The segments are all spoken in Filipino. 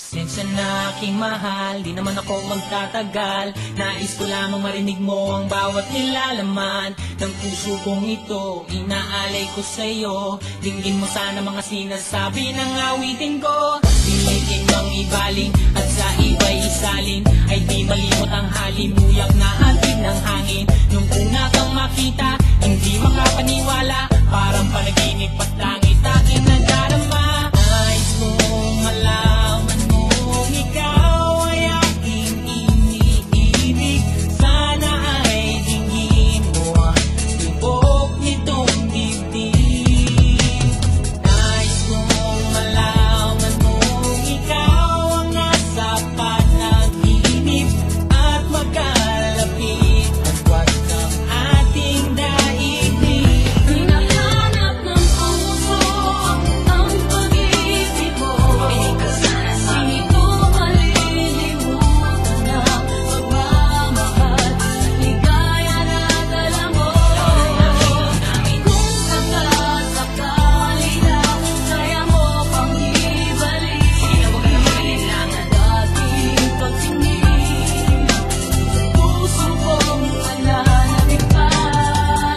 Pasensya na aking mahal, di naman ako magtatagal. Nais ko lamang marinig mo ang bawat nilalaman ng puso kong ito, inaalay ko sa'yo. Dinggin mo sana mga sinasabi ng awitin ko. Pilitin mang ibaling at sa iba'y isalin, ay di malimot ang halimuyak na hatid ng hangin. Nung una kang makita, hindi makapaniwala, parang panaginip at langit aking nadarama. Nais kong malaman mong ikaw ay aking iniibig. Sana ay dinggin mo ang tibok nitong dibdib. Nais kong malaman mong ikaw ang nasa panaginip at magkalapit at wag ng ating daigdig. Hinahanap ng puso ang pag-ibig mo. Hindi ko malilimutan na pagmamahal, ligaya na dala mo. Kung sakasakali na kaya mo pang ibalik ang dating pagtingin, puso kong nananabik pa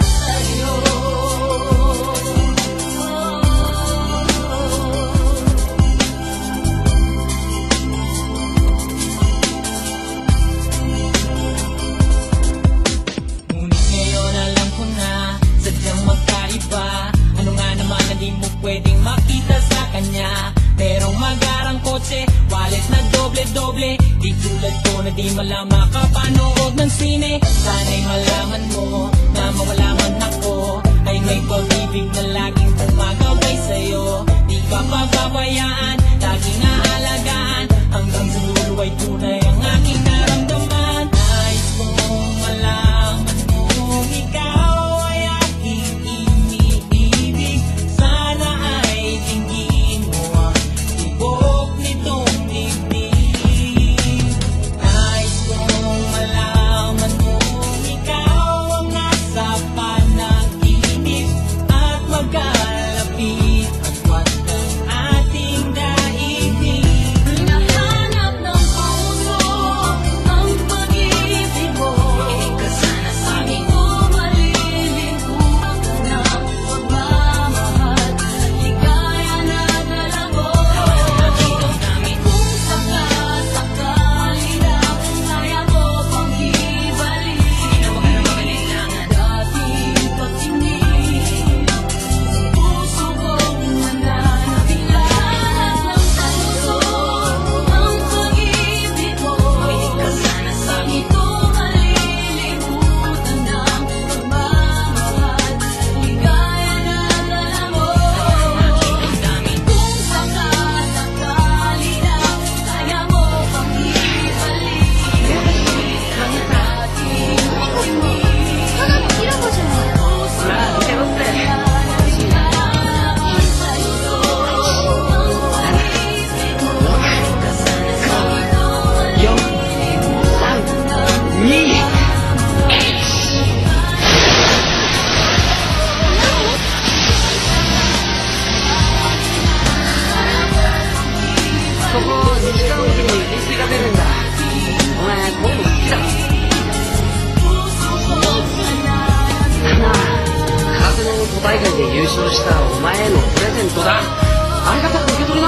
sa'yo. Ngunit ngayon alam ko na sadyang magkaiba. Ano nga naman na di mo pwedeng makita sa kanya? Merong magarang kotse, wallet na doble-doble, di tulad ko na di malang makapanood ng sine. Sana'y malaman mo na mawala man ako, ay may pag-ibig na laging gumagabay sa'yo. Di ka pababayaan, laging aalagaan, hanggang sa dulo ay tunay ang aking naramdaman. Nais kong malaman mong ikaw ay aking iniibig. Sana ay dinggin mo ang tibok nitong dibdib. Nais kong malaman mong ikaw ang nasa panaginip at magkalapit at wag ng ating daigdig. Hinahanap ng puso ang pag-ibig mo. Hindi ko malilimutan na pagmamahal, ligaya na dala mo. Kung sakasakali na kaya mo pang ibalik ang dating pagtingin, puso kong nananabik. Hinahanap ng puso ang pag-ibig mo. Hindi ko malilimutan ang pagmamahal, ligaya na dala mo. Kung sakasakali na kaya mo pang ibalik ang dating pagtingin, puso kong nananabik sa'yo. Ang pag-ibig mo, Yo, ni. そこ時間おきに日誌が出るんだ。お前こういうの好きだろ。なあ、昨年都大会で優勝したお前へのプレゼントだ。ありがたく受け取りな。